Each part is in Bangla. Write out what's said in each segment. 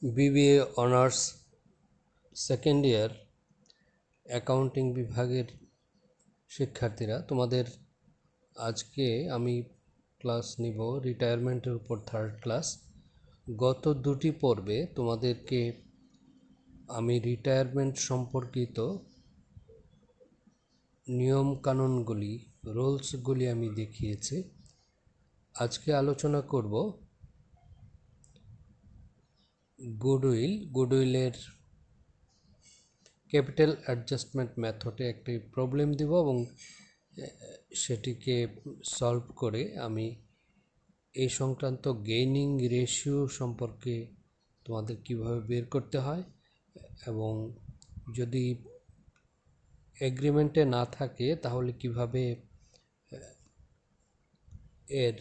BBA honours second year accounting বিভাগের শিক্ষার্থীরা, তোমাদের আজকে আমি ক্লাস নিব রিটায়ারমেন্টের উপর থার্ড ক্লাস। গত দুটি পর্বে তোমাদেরকে আমি রিটায়ারমেন্ট সম্পর্কিত নিয়মকানুনগুলি, রুলসগুলি আমি দেখিয়েছি। আজকে আলোচনা করব গুডউইলের ক্যাপিটাল অ্যাডজাস্টমেন্ট মেথডে একটি প্রবলেম দিব এবং সেটিকে সলভ করে আমি এই সংক্রান্ত গেইনিং রেশিও সম্পর্কে তোমাদের কিভাবে বের করতে হয় এবং যদি এগ্রিমেন্টে না থাকে তাহলে কিভাবে এর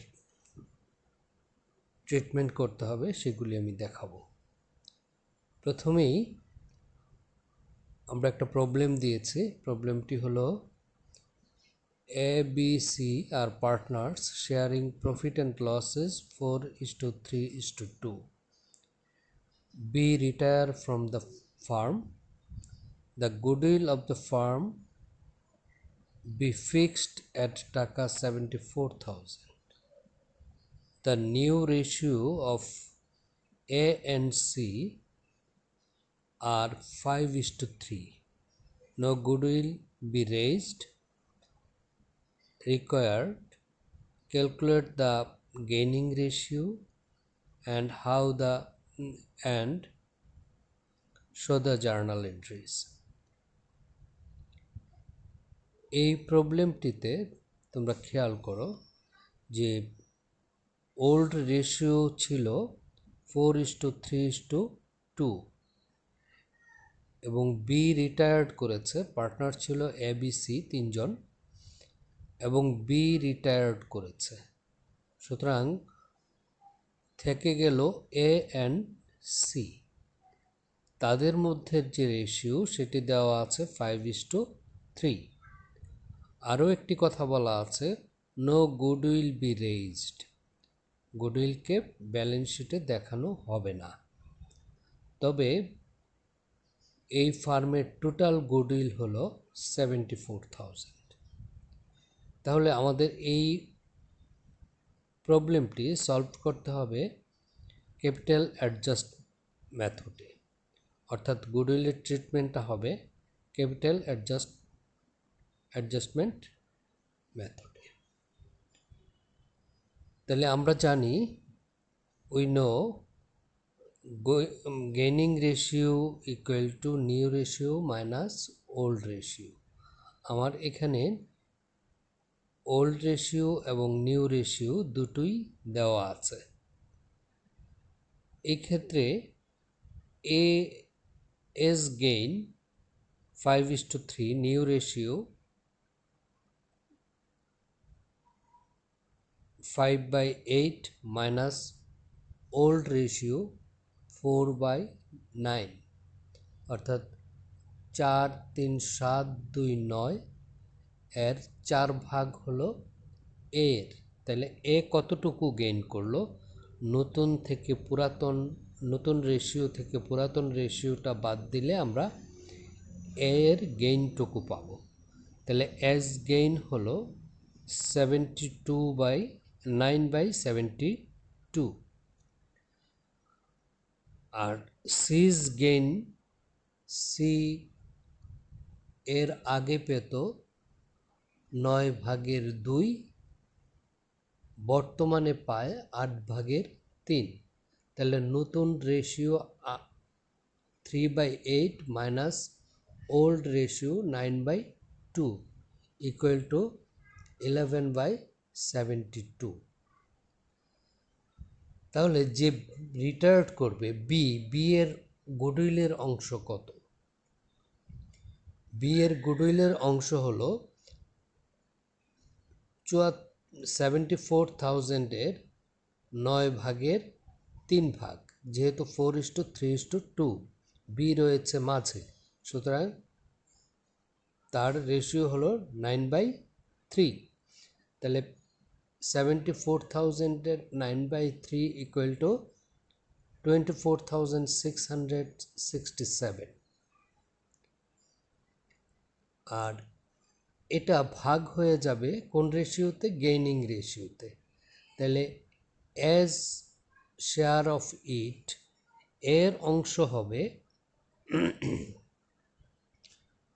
ট্রিটমেন্ট করতে হবে সেগুলি আমি দেখাবো। প্রথমেই আমরা একটা প্রবলেম দিয়েছি। প্রবলেমটি হলো A, B, C are partners sharing profit and losses 4:3:2. B retire from the firm. The goodwill of the firm be fixed at taka 74,000. The new ratio of A and C are 5:3. No goodwill be raised. Required. Calculate the gaining ratio and show the journal entries. এই প্রবলেমটিতে তোমরা খেয়াল করো যে ওল্ড রেশিও ছিল 4:3:2 এবং বি রিটায়ার্ড করেছে। পার্টনার ছিল এ বি সি তিনজন এবং বি রিটায়ার্ড করেছে, সুতরাং থেকে গেল এ অ্যান্ড সি। তাদের মধ্যে যে রেশিও সেটি দেওয়া আছে 5:3। আরও একটি কথা বলা আছে, নো গুডউইল বি রেইজড। গুডউইলকে ব্যালেন্স শিটে দেখানো হবে না। তবে এই ফার্মের টোটাল গুডউইল হলো 74,000। তাহলে আমাদের এই প্রবলেমটি সলভ করতে হবে ক্যাপিটাল অ্যাডজাস্ট মেথডে, অর্থাৎ গুডউইলের ট্রিটমেন্টটা হবে ক্যাপিটাল অ্যাডজাস্টমেন্ট মেথডে। তাহলে আমরা জানি we know gaining ratio equal to new ratio minus old ratio. আমার এখানে ওল্ড রেশিও এবং নিউ রেশিও দুটোই দেওয়া আছে। এই ক্ষেত্রে A S gain 5:3, new ratio 5/8 minus old ratio 4/9, অর্থাৎ 4, 3, 7, 2, 9 এর 4 ভাগ হলো এর। তাহলে এ কতটুকু গেইন করলো? নতুন রেশিও থেকে পুরাতন রেশিওটা বাদ দিলে আমরা এর গেইনটুকু পাবো। তাহলে এস গেইন হলো 9/72। আর সিজ গেইন, সি এর আগে পেত 9/2, বর্তমানে পায় 8/3। তাহলে নতুন ratio 3/8 minus old ratio 9/2 equal to 11/72। তাহলে যে রিটায়ার্ড করবে বি এর গুডউইলের অংশ কত? বি এর গুডউইলের অংশ হলো 74,000-এর 9/3, যেহেতু 4:3:2 বি রয়েছে মাঝে, সুতরাং তার রেশিও হলো 9/3। তাহলে 74,000-এর 9/3 ইকুয়াল টু 24,667, আর এটা ভাগ হয়ে যাবে কোন রেশিওতে? গেইনিং রেশিওতে। তাহলে অ্যাজ শেয়ার অফ ইট এর অংশ হবে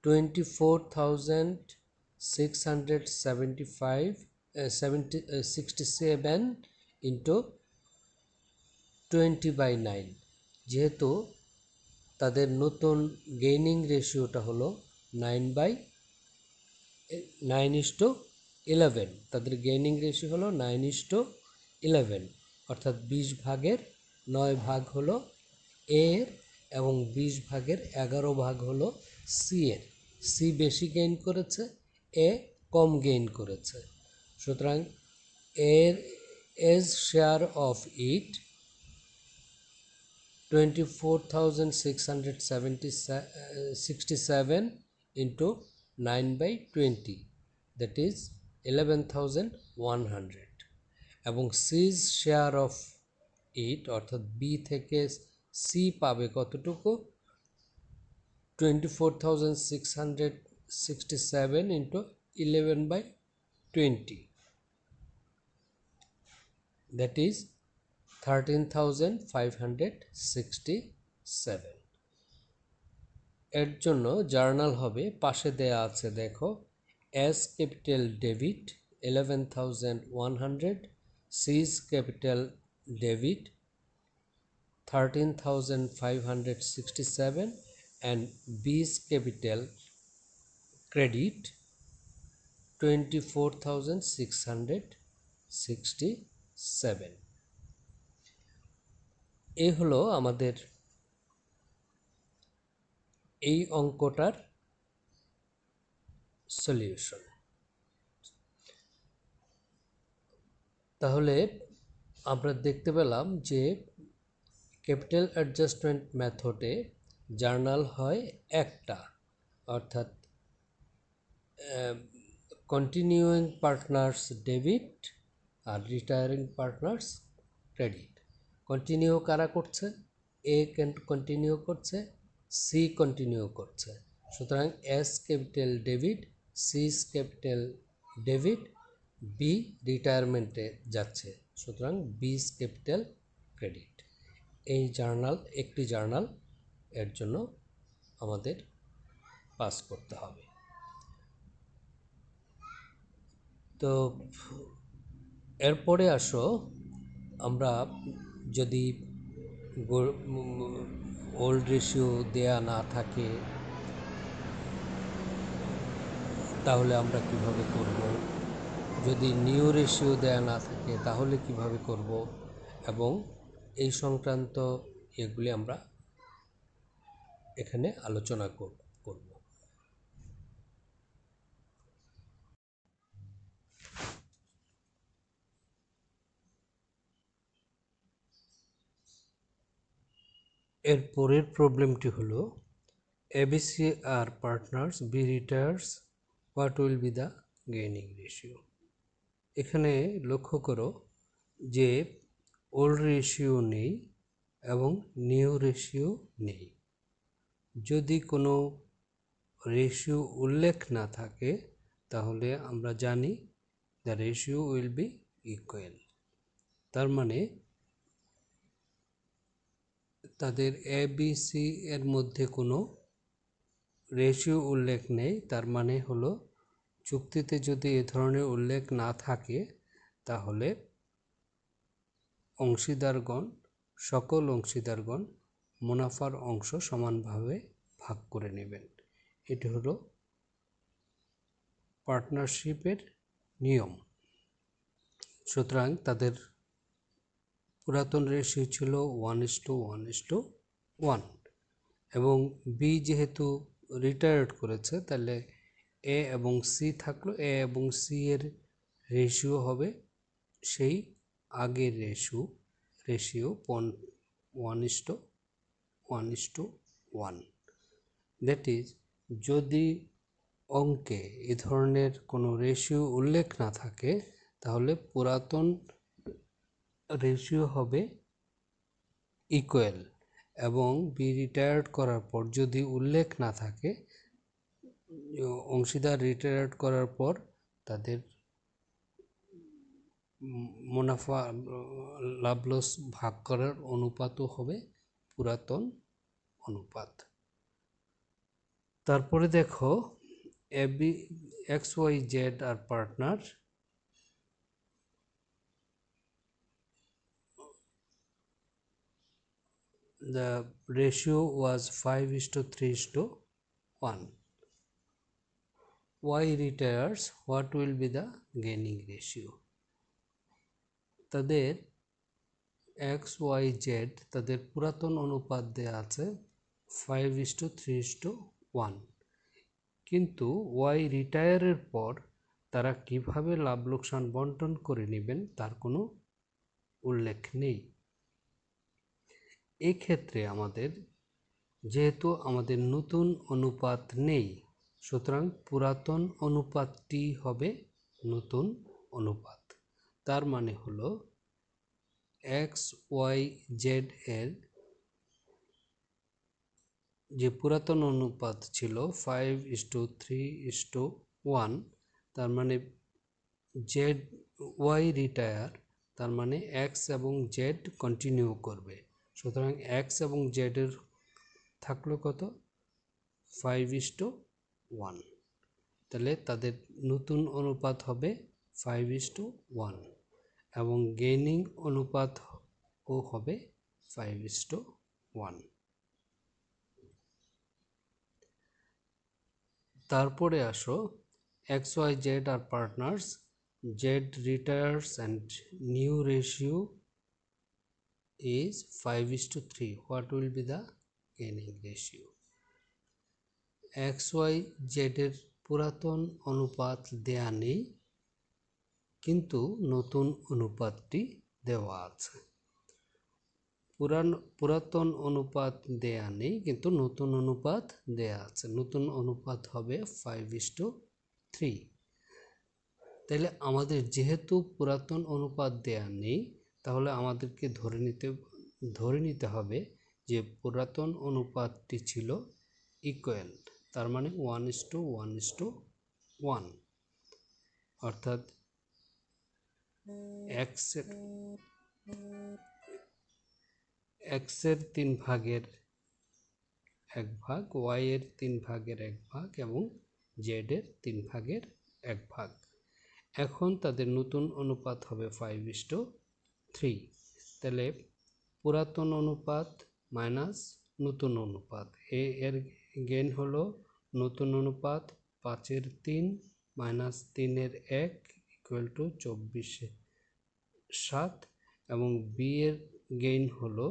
24,667 ইন্টু 20/9, যেহেতু তাদের নতুন গেইনিং রেশিওটা হলো 9/9:11, তাদের গেইনিং রেশিও হলো 9:11, অর্থাৎ 20 ভাগের 9 ভাগ হলো এর এবং 20 ভাগের 11 ভাগ হলো সি এর। সি বেশি গেইন করেছে, এ কম গেইন করেছে, সুতরাং এর এজ share of it 24,667 into 9/20, that is 11,100, এবং সিজ শেয়ার অফ ইট অর্থাৎ বি থেকে সি পাবে কতটুকু? 24,667 into 11/20, that is 13,567। এর জন্য জার্নাল হবে, পাশে দেয়া আছে দেখো, A's capital debit 11,100, C's capital debit 13,567, and B's capital credit 24,667। এই হলো আমাদের এই অঙ্কটার সলিউশন। তাহলে আমরা দেখতে পেলাম যে ক্যাপিটাল অ্যাডজাস্টমেন্ট মেথডে জার্নাল হয় একটা, অর্থাৎ কন্টিনিউইং পার্টনার্স ডেবিট আর রিটায়ারিং পার্টনার্স ক্রেডিট। কন্টিনিউ কারা করছে? এ কন্টিনিউ করছে, সি কন্টিনিউ করছে, সুতরাং A's capital debit, C's capital debit, B রিটায়ারমেন্টে যাচ্ছে, সুতরাং বিস ক্যাপিটাল ক্রেডিট। এই জার্নাল, একটি জার্নাল এর জন্য আমাদের পাস করতে হবে। তো এরপরে আসো, আমরা যদি ওল্ড রেশিও দেয়া না থাকে তাহলে আমরা কিভাবে করব, যদি নিউ রেশিও দেয়া না থাকে তাহলে কিভাবে করব, এবং এই সংক্রান্ত এগুলি আমরা এখানে আলোচনা করব। এর পরের প্রবলেমটি হলো ABC are partners, B retires, what will be the gaining ratio. এখানে লক্ষ্য করো যে ওল্ড রেশিও নেই এবং নিউ রেশিও নেই। যদি কোনো রেশিও উল্লেখ না থাকে তাহলে আমরা জানি the ratio will be equal. তার মানে তাদের এ বি সি এর মধ্যে কোনো রেশিও উল্লেখ নেই, তার মানে হলো চুক্তিতে যদি এ ধরনের উল্লেখ না থাকে তাহলে অংশীদারগণ, সকল অংশীদারগণ মুনাফার অংশ সমানভাবে ভাগ করে নেবেন। এটি হলো পার্টনারশিপের নিয়ম। সুতরাং তাদের পুরাতন রেশিও ছিল 1:1:1, এবং বি যেহেতু রিটায়ার্ড করেছে তাহলে এ এবং সি থাকলো, এ এবং সি এর রেশিও হবে সেই আগের রেশিও 1:1:1। দ্যাট ইজ, যদি অঙ্কে এ ধরনের কোনো রেশিও উল্লেখ না থাকে তাহলে পুরাতন রেশিও হবে ইকুয়াল এবং বি রিটায়ার্ড করার পর যদি উল্লেখ না থাকে, অংশীদার রিটায়ার্ড করার পর তাদের মুনাফা লাভ লস ভাগ করার অনুপাতও হবে পুরাতন অনুপাত। তারপরে দেখো AB X Y Z are partner, the ratio was 5:3:1. Y retires, what will be the gaining ratio? তাদের এক্স ওয়াই জেড তাদের পুরাতন অনুপাত দেয়া আছে 5:3:1, কিন্তু ওয়াই রিটায়ারের পর তারা কিভাবে লাভ লোকসান বন্টন করে নেবেন তার কোনো উল্লেখ নেই। এক্ষেত্রে আমাদের যেহেতু আমাদের নতুন অনুপাত নেই, সুতরাং পুরাতন অনুপাতটি হবে নতুন অনুপাত। তার মানে হলো এক্স ওয়াই জেড এর যে পুরাতন অনুপাত ছিল 5:3:1, তার মানে জেড ওয়াই রিটায়ার, তার মানে এক্স এবং জেড কন্টিনিউ করবে। সুতরাং এক্স এবং জেড এর থাকলো কত? 5:1। তাহলে তাদের নতুন অনুপাত হবে 5:1 এবং গেইনিং অনুপাতও হবে 5:1। তারপরে আসো X Y Z are partners, Z retires and new ratio is 5:3. What will be the gaining ratio? X Y Z এর পুরাতন অনুপাত দেয়া নেই, কিন্তু নতুন অনুপাতটি দেওয়া আছে। পুরাতন অনুপাত দেয়া নেই, কিন্তু নতুন অনুপাত দেয়া আছে। নতুন অনুপাত হবে 5:3। তাহলে আমাদের যেহেতু পুরাতন অনুপাত দেয়া নেই, তাহলে আমাদেরকে ধরে নিতে হবে যে পুরাতন অনুপাতটি ছিল ইকুয়াল, তার মানে 1:1:1, অর্থাৎ এক্স এর 3/1, ওয়াই এর 3/1 এবং জেড এর 3/1। এখন তাদের নতুন অনুপাত হবে 5:3। তাহলে পুরাতন অনুপাত মাইনাস নতুন অনুপাত, এর গেইন হলো নতুন অনুপাত 5/3 মাইনাস 3/1 ইকুয়াল টু 24/7, এবং বি এর গেইন হলো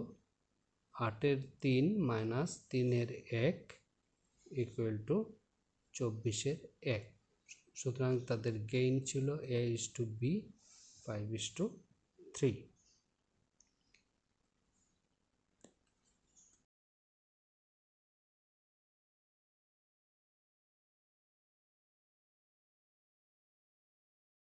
8/3 মাইনাস 3/1 ইকুয়াল টু 24/1। সুতরাং তাদের গেইন ছিল A/B 5:3।